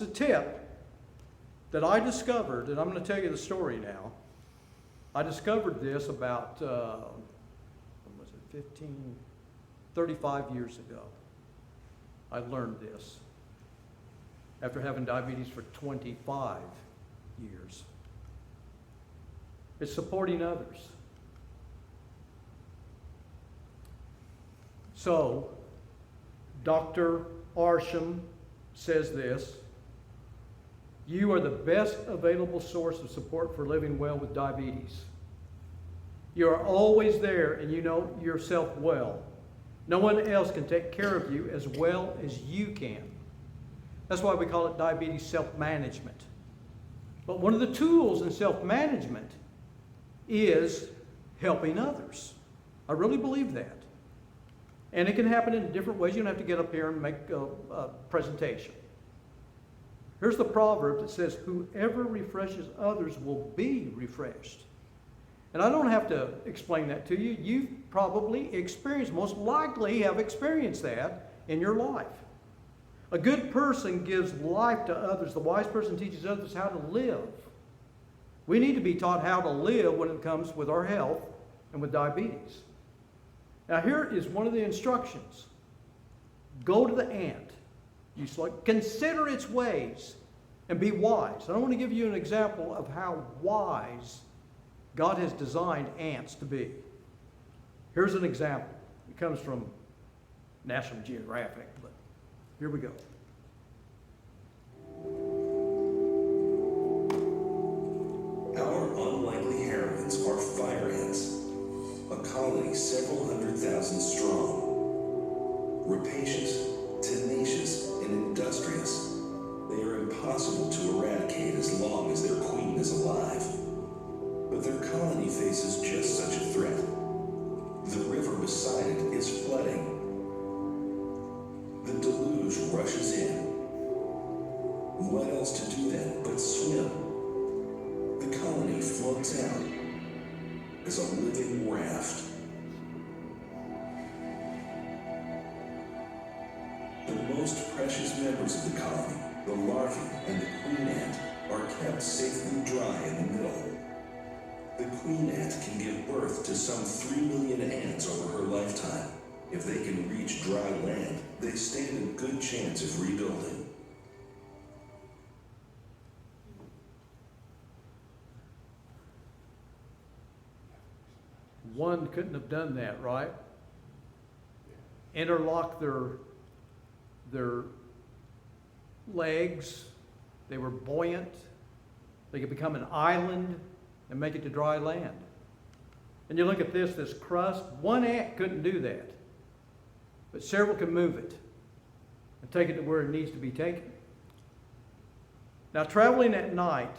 The tip that I discovered, and I'm going to tell you the story now. I discovered this about, 35 years ago. I learned this after having diabetes for 25 years. It's supporting others. So, Dr. Arsham says this: you are the best available source of support for living well with diabetes. You are always there and you know yourself well. No one else can take care of you as well as you can. That's why we call it diabetes self-management. But one of the tools in self-management is helping others. I really believe that. And it can happen in different ways. You don't have to get up here and make a presentation. Here's the proverb that says, whoever refreshes others will be refreshed. And I don't have to explain that to you. You've probably experienced, most likely have experienced that in your life. A good person gives life to others. The wise person teaches others how to live. We need to be taught how to live when it comes with our health and with diabetes. Now here is one of the instructions. Go to the ant. Consider its ways and be wise. And I want to give you an example of how wise God has designed ants to be. Here's an example. It comes from National Geographic, but here we go. Our unlikely heroines are fire ants, a colony several 100,000 strong. Rapacious, tenacious, and industrious, they are impossible to eradicate as long as their queen is alive. But their colony faces just such a threat. The river beside it is flooding. The deluge rushes in. What else to do then but swim? The colony floats out as a living raft. The most precious members of the colony, the larvae and the queen ant, are kept safely dry in the middle. The queen ant can give birth to some 3 million ants over her lifetime. If they can reach dry land, they stand a good chance of rebuilding. One couldn't have done that, right? Interlock their legs. They were buoyant. They could become an island and make it to dry land. And you look at this crust. One ant couldn't do that. But several can move it and take it to where it needs to be taken. Now, traveling at night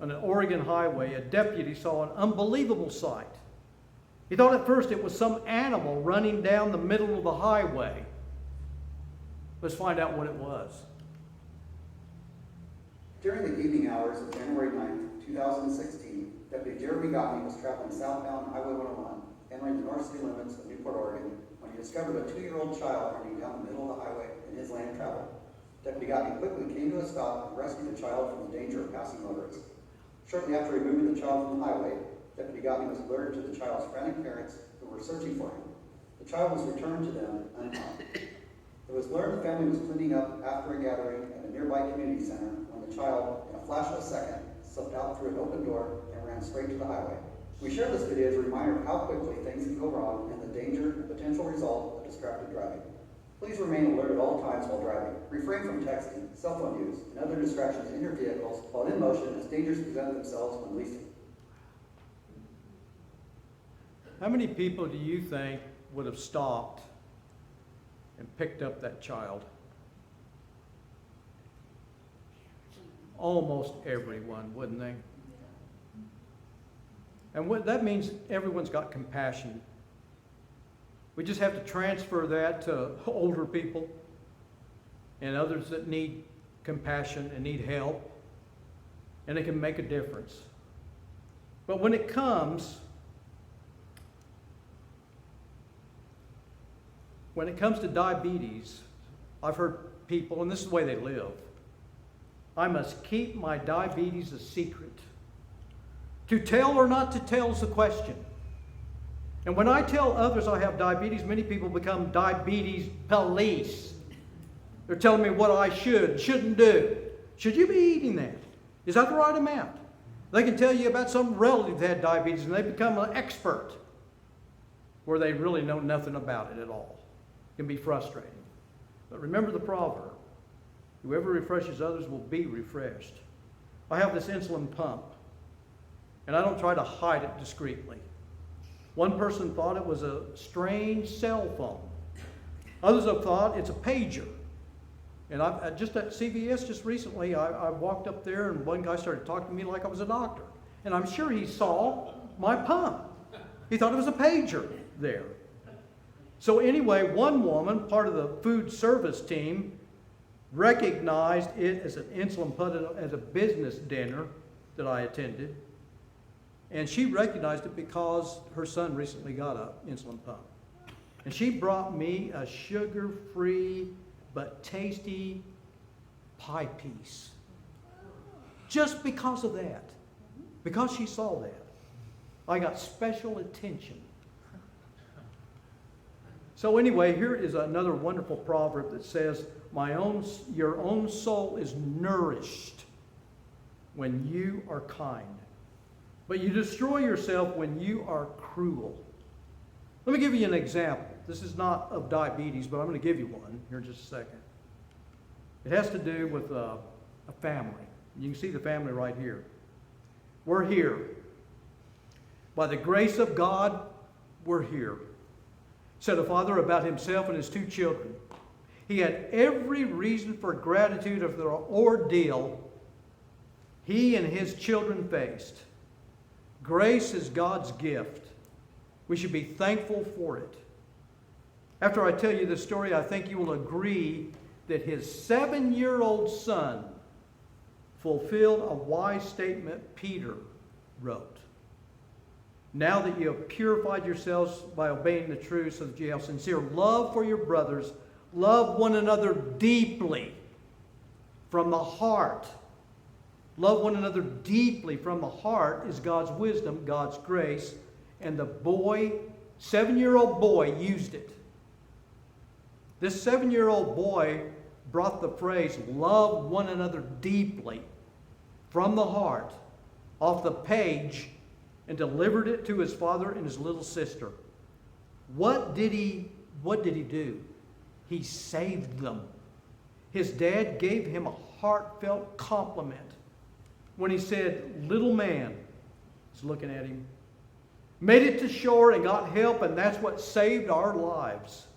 on an Oregon highway, a deputy saw an unbelievable sight. He thought at first it was some animal running down the middle of the highway. Let's find out what it was. During the evening hours of January 9th, 2016, Deputy Jeremy Gottney was traveling southbound Highway 101, entering the north city limits of Newport, Oregon, when he discovered a 2-year-old child running down the middle of the highway in his lane of travel. Deputy Gottney quickly came to a stop and rescued the child from the danger of passing motorists. Shortly after removing the child from the highway, Deputy Gottney was alerted to the child's frantic parents who were searching for him. The child was returned to them unharmed. It was learned the family was cleaning up after a gathering at a nearby community center when the child, in a flash of a second, slipped out through an open door and ran straight to the highway. We share this video as a reminder of how quickly things can go wrong and the danger and potential result of distracted driving. Please remain alert at all times while driving. Refrain from texting, cell phone use, and other distractions in your vehicles while in motion as dangers present themselves when least. How many people do you think would have stopped and picked up that child? Almost everyone, wouldn't they? And what that means, everyone's got compassion. We just have to transfer that to older people and others that need compassion and need help, and it can make a difference. But when it comes to diabetes, I've heard people, and this is the way they live, I must keep my diabetes a secret. To tell or not to tell is the question. And when I tell others I have diabetes, many people become diabetes police. They're telling me what I shouldn't do. Should you be eating that? Is that the right amount? They can tell you about some relative that had diabetes and they become an expert where they really know nothing about it at all. It can be frustrating. But remember the proverb, whoever refreshes others will be refreshed. I have this insulin pump, and I don't try to hide it discreetly. One person thought it was a strange cell phone. Others have thought it's a pager. And I just at CVS just recently, I walked up there and one guy started talking to me like I was a doctor. And I'm sure he saw my pump. He thought it was a pager there. So anyway, one woman, part of the food service team, recognized it as an insulin pump at a business dinner that I attended. And she recognized it because her son recently got an insulin pump. And she brought me a sugar-free but tasty pie piece. Just because of that. Because she saw that. I got special attention. So anyway, here is another wonderful proverb that says, your own soul is nourished when you are kind. But you destroy yourself when you are cruel. Let me give you an example. This is not of diabetes, but I'm going to give you one here in just a second. It has to do with a family. You can see the family right here. We're here. By the grace of God, we're here. Said a father about himself and his two children. He had every reason for gratitude of the ordeal he and his children faced. Grace is God's gift. We should be thankful for it. After I tell you this story, I think you will agree that his 7-year-old son fulfilled a wise statement Peter wrote. Now that you have purified yourselves by obeying the truth, so that you have sincere love for your brothers, love one another deeply from the heart. Love one another deeply from the heart is God's wisdom, God's grace. And the boy, 7-year-old boy, used it. This 7-year-old boy brought the phrase, love one another deeply from the heart, off the page, and delivered it to his father and his little sister. What did he do? He saved them. His dad gave him a heartfelt compliment when he said, little man, he's looking at him, made it to shore and got help, and that's what saved our lives.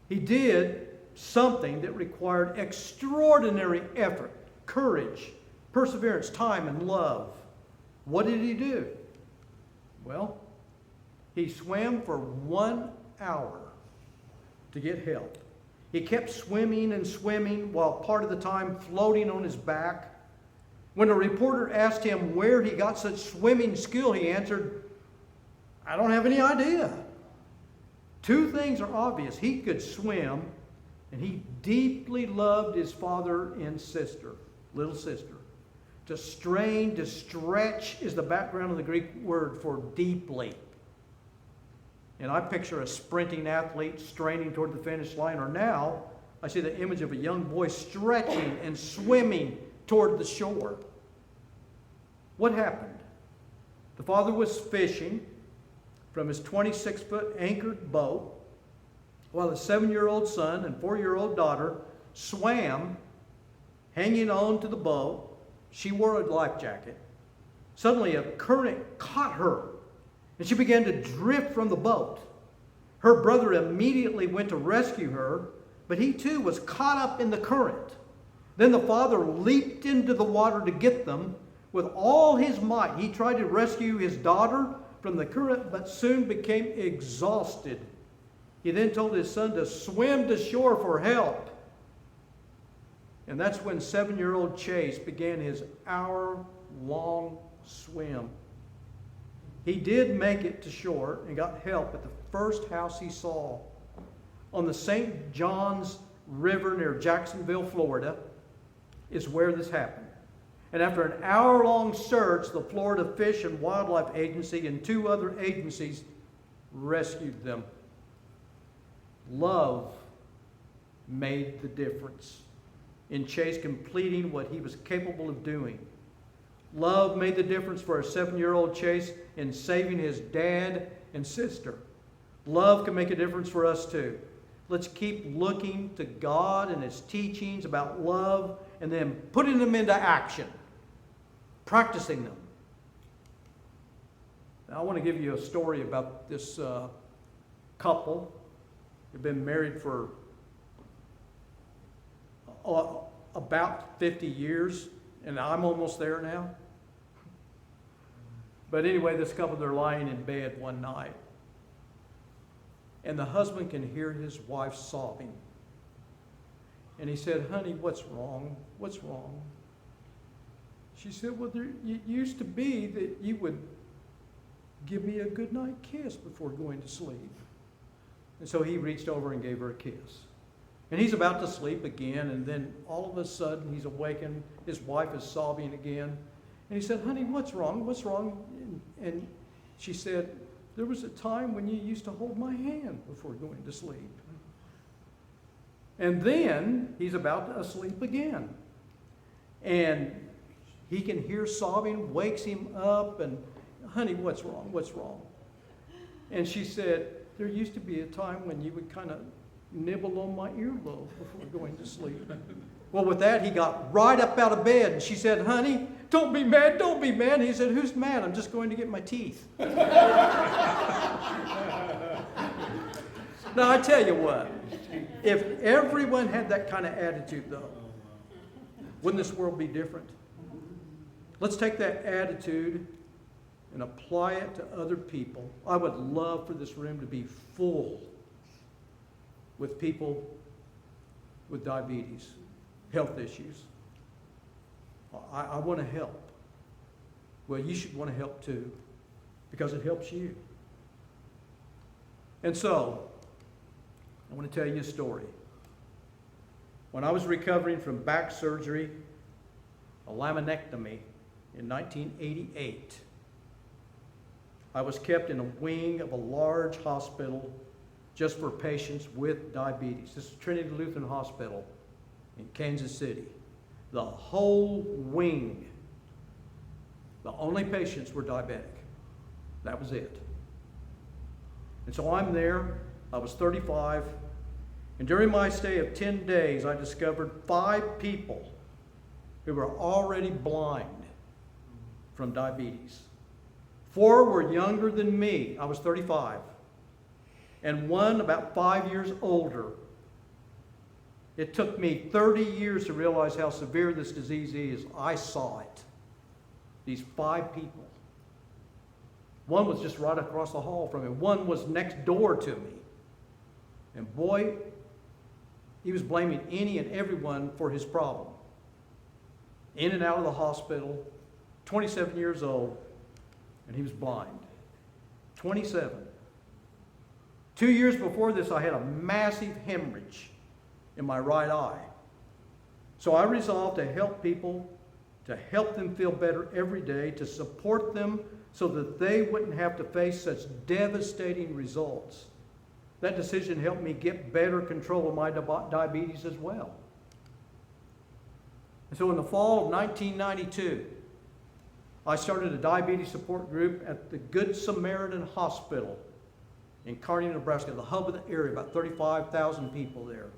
He did something that required extraordinary effort, courage, perseverance, time, and love. What did he do? Well, he swam for 1 hour to get help. He kept swimming and swimming while part of the time floating on his back. When a reporter asked him where he got such swimming skill, he answered, I don't have any idea. Two things are obvious. He could swim, and he deeply loved his father and sister, little sister. To strain, to stretch is the background of the Greek word for deeply. And I picture a sprinting athlete straining toward the finish line, or now I see the image of a young boy stretching and swimming toward the shore. What happened? The father was fishing from his 26-foot anchored boat, while his 7-year-old son and 4-year-old daughter swam, hanging on to the boat. She wore a life jacket. Suddenly a current caught her, and she began to drift from the boat. Her brother immediately went to rescue her, but he too was caught up in the current. Then the father leaped into the water to get them. With all his might, he tried to rescue his daughter from the current, but soon became exhausted. He then told his son to swim to shore for help. And that's when 7-year-old Chase began his hour-long swim. He did make it to shore and got help at the first house he saw. On the St. John's River near Jacksonville, Florida, is where this happened. And after an hour-long search, the Florida Fish and Wildlife Agency and 2 other agencies rescued them. Love made the difference in Chase completing what he was capable of doing. Love made the difference for a 7-year-old Chase in saving his dad and sister. Love can make a difference for us too. Let's keep looking to God and His teachings about love and then putting them into action, practicing them. Now, I want to give you a story about this couple. They've been married for about 50 years, and I'm almost there now. But anyway, this couple, they're lying in bed one night, and the husband can hear his wife sobbing. And he said, "Honey, what's wrong? What's wrong?" She said, "Well, it used to be that you would give me a goodnight kiss before going to sleep." And so he reached over and gave her a kiss. And he's about to sleep again, and then all of a sudden he's awakened. His wife is sobbing again. And he said, "Honey, what's wrong? What's wrong?" And she said, "There was a time when you used to hold my hand before going to sleep." And then he's about to sleep again. And he can hear sobbing, wakes him up, and, "Honey, what's wrong? What's wrong?" And she said, "There used to be a time when you would kind of nibble on my earlobe before going to sleep." Well, with that, he got right up out of bed, and she said, "Honey, don't be mad, don't be mad." He said, "Who's mad? I'm just going to get my teeth." Now, I tell you what, if everyone had that kind of attitude, though, wouldn't this world be different? Let's take that attitude and apply it to other people. I would love for this room to be full with people with diabetes, health issues. I want to help. Well, you should want to help too, because it helps you. And so, I want to tell you a story. When I was recovering from back surgery, a laminectomy, in 1988, I was kept in a wing of a large hospital just for patients with diabetes. This is Trinity Lutheran Hospital in Kansas City. The whole wing, the only patients were diabetic. That was it. And so I'm there. I was 35. And during my stay of 10 days, I discovered 5 people who were already blind from diabetes. 4 were younger than me. I was 35. And 1 about 5 years older. It took me 30 years to realize how severe this disease is. I saw it. These 5 people. 1 was just right across the hall from me. 1 was next door to me. And boy, he was blaming any and everyone for his problem. In and out of the hospital, 27 years old, and he was blind. 27. 2 years before this, I had a massive hemorrhage in my right eye. So I resolved to help people, to help them feel better every day, to support them so that they wouldn't have to face such devastating results. That decision helped me get better control of my diabetes as well. And so in the fall of 1992, I started a diabetes support group at the Good Samaritan Hospital in Kearney, Nebraska, the hub of the area, about 35,000 people there.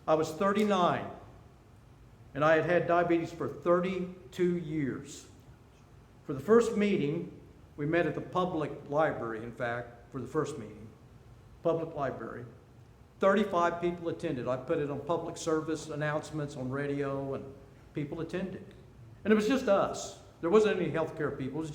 I was 39, and I had had diabetes for 32 years. For the first meeting, we met at the public library, in fact, for the first meeting. Public library. 35 people attended. I put it on public service announcements on radio, and people attended. And it was just us. There wasn't any healthcare people. It was